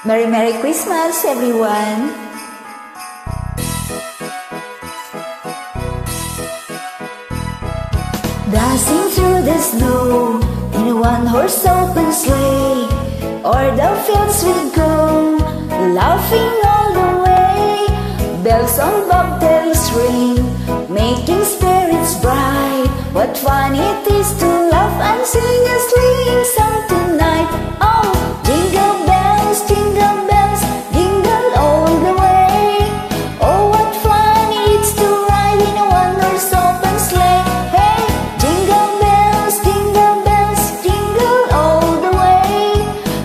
Merry Christmas, everyone! Dashing through the snow in a one-horse open sleigh, o'er the fields we go, laughing all the way. Bells on bobtails ring, making spirits bright. What fun it is to laugh and sing a sleighing song tonight. Oh, jingle bells, jingle all the way. Oh, what fun it is to ride in a one-horse open sleigh. Hey, jingle bells, jingle all the way.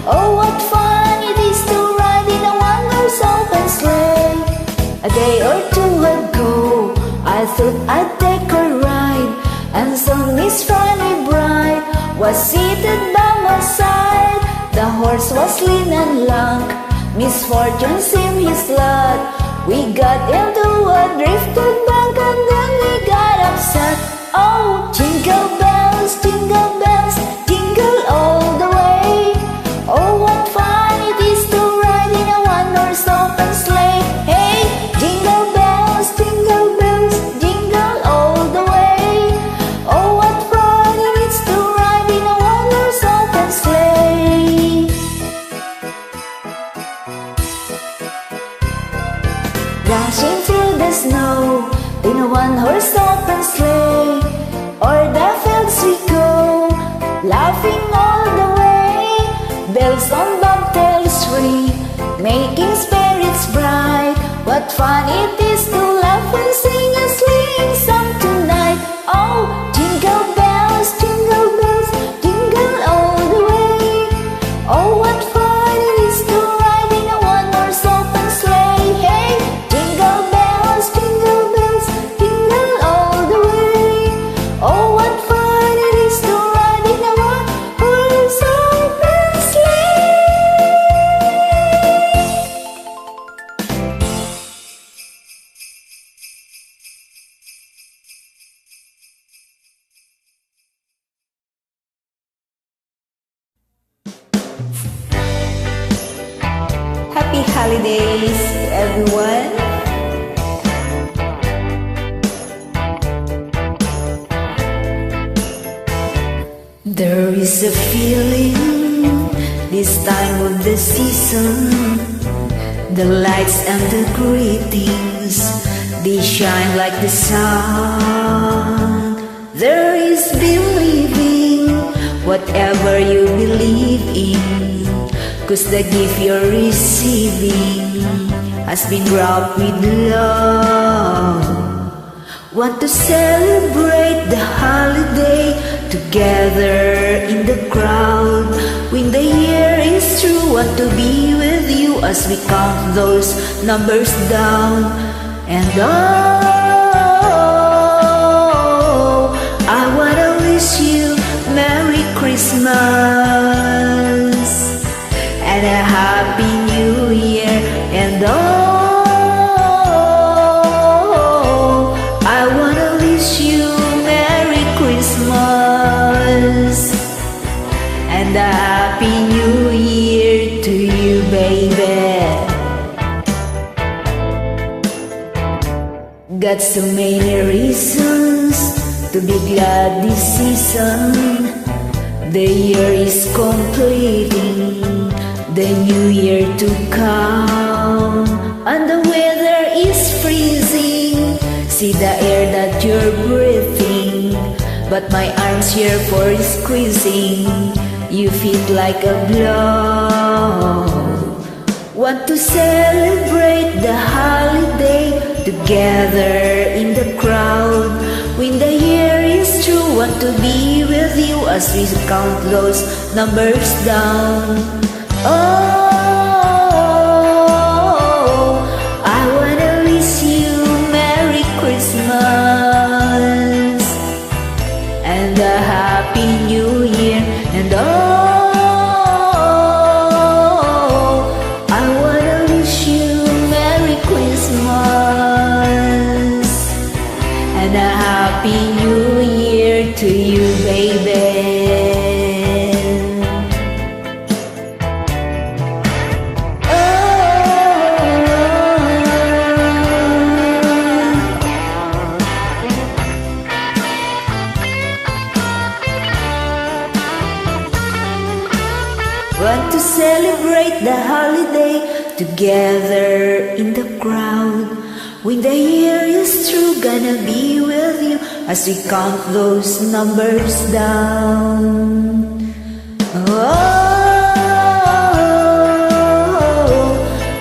Oh, what fun it is to ride in a one-horse open sleigh. A day or two ago, I thought I'd take a ride, and soon Miss Fanny Bright was seated by my side. The horse was lean and lank, misfortune seemed his lot. We got into a drifted bank and then we got upset. Oh, jingle bells, jingle all the way. Oh, what fun it is to ride in a one-horse open sleigh. Hey, jingle bells, jingle all the way. Oh, what fun it is to ride in a one-horse open sleigh. Dashing through the snow in a one-horse open sleigh, o'er the fields we go, laughing all the way. Bells on bobtails ring, making spirits bright. What fun it is to laugh and sing a sleighing song tonight. Oh, jingle bells, jingle all the way. Oh, what fun it is to ride in a one-horse open sleigh. Hey, jingle bells, jingle all the way. Oh, what fun it is to ride in a one-horse open sleigh. Happy holidays, everyone! There is a feeling this time of the season. The lights and the greetings, they shine like the sun. There is believing whatever you believe in, 'cause the gift you're receiving has been wrapped with love. Want to celebrate the holiday together in the crowd. When the year is through, want to be with you as we count those numbers down. And oh, I wanna wish you Merry Christmas and a Happy New Year. And oh, I wanna wish you Merry Christmas and a Happy New Year to you, baby. Got so many reasons to be glad this season. The year is completing, the new year to come, and the weather is freezing. See the air that you're breathing, but my arms here for squeezing. You fit like a glove. Want to celebrate the holiday together in the crowd. When the year is through, want to be with you as we count those numbers down. Oh, I wanna wish you Merry Christmas and a Happy New Year. And oh, I wanna wish you Merry Christmas and a Happy New Year to you, baby. Oh, together in the crowd. When the year is through, gonna be with you as we count those numbers down. Oh,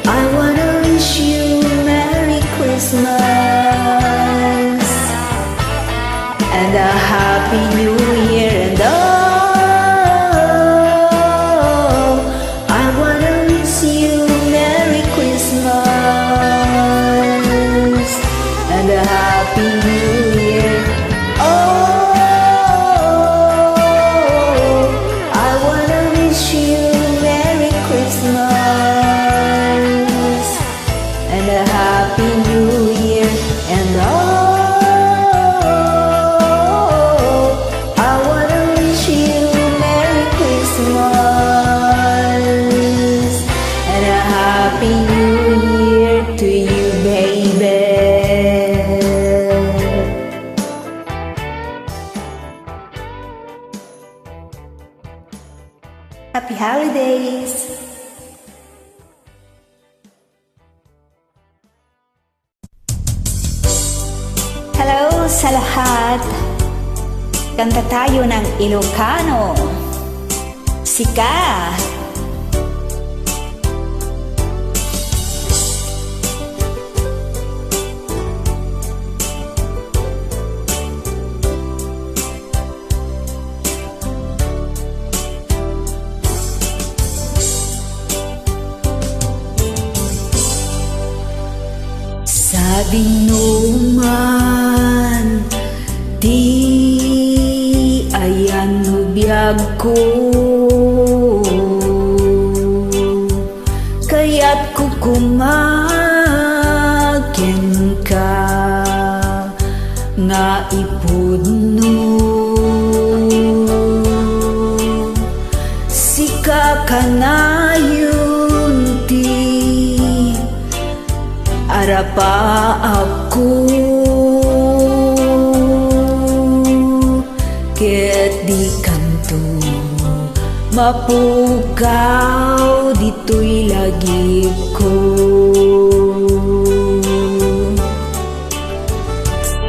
I wanna wish you Merry Christmas and a Happy New Year, and I wanna wish you Merry Christmas and a Happy New Year. I wanna wish you Merry Christmas and a Happy New Year, and I wanna wish you Merry Christmas and a Happy New Year to you, baby. Happy holidays! Hello sa lahat! Kanta tayo ng Ilocano. SIKA! Sabi numan, di ayan nubiyag ko, kaya't kukumagin ka nga ipudno. Sika ka na yun di arapa ako, ket di kanto mapukaw dito'y lagi ko.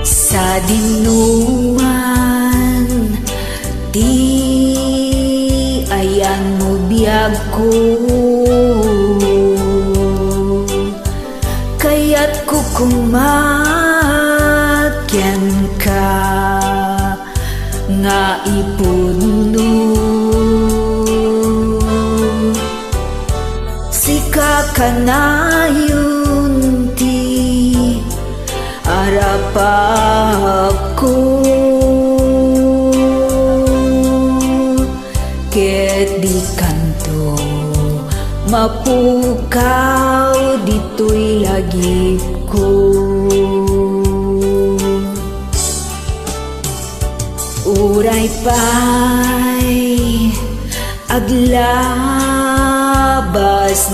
Sa dinuman di ayan mo biyag ko, kaya't kukumatyan ka nga ipudno. Sika ka na yun di arapa ako, ket di kanto mapukaw dito'y lagi ko. Uray pa'y aglabas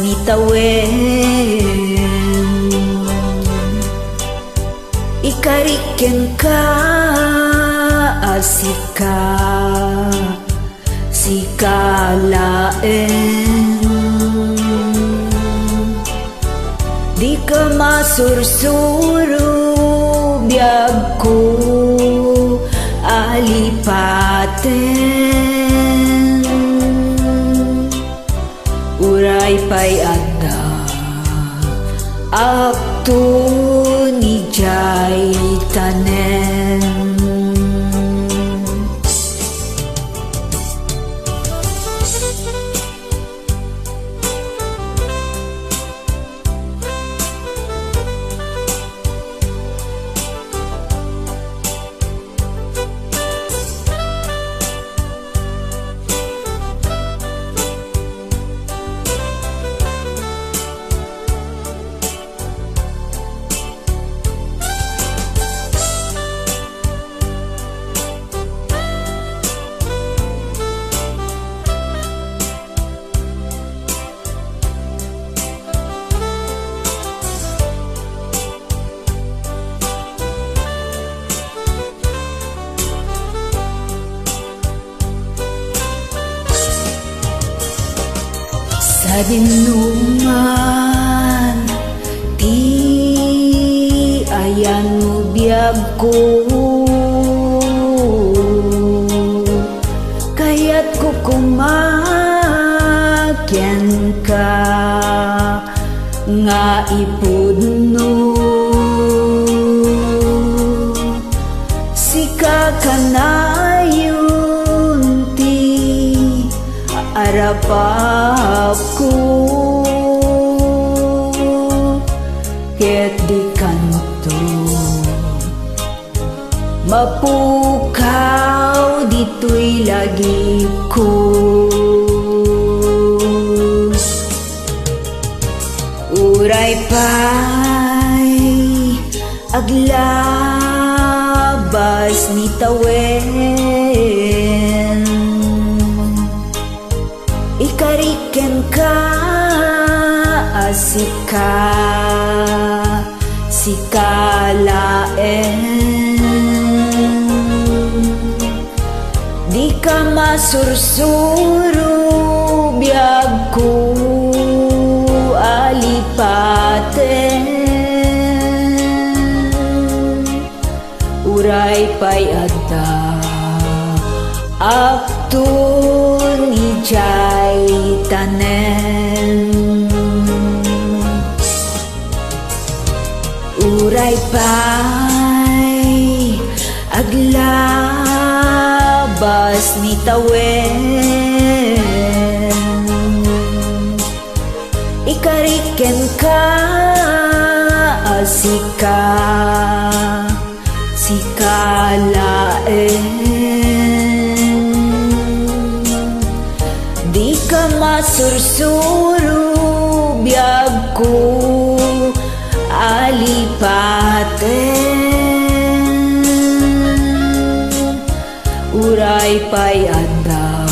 ni tawen, ikariken ka asika, sika laen. Di ka masursuro biyag ko alipaten, uray pa'y adda akto ni jay tanen. Sa dinuman Ayan mo biyag ko, kaya't ko kumakyan ka nga ipudno. Sika ka na yunti arapap ko, ket di kanto mapukaw dito'y lagi ko. Uray pa'y aglabas ni tawen, ikariken ka asika, sikalaen. Di ka masursuro biyag ko alipaten, uray pa'y adda aptun ijay tanen. Uray pa'y aglabas ni tawen, ikariken ka asika, sikalaen. Di ka masursuro biyag ko alipaten, uray pa'y adda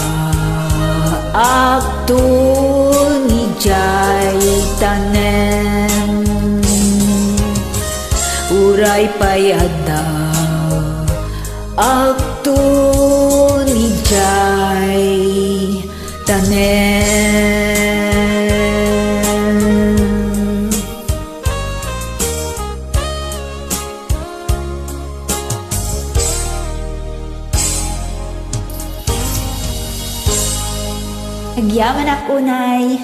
aktun ijay tanen. Uray pa'y adda aktun ijay tanen. Agyaman ako, nay.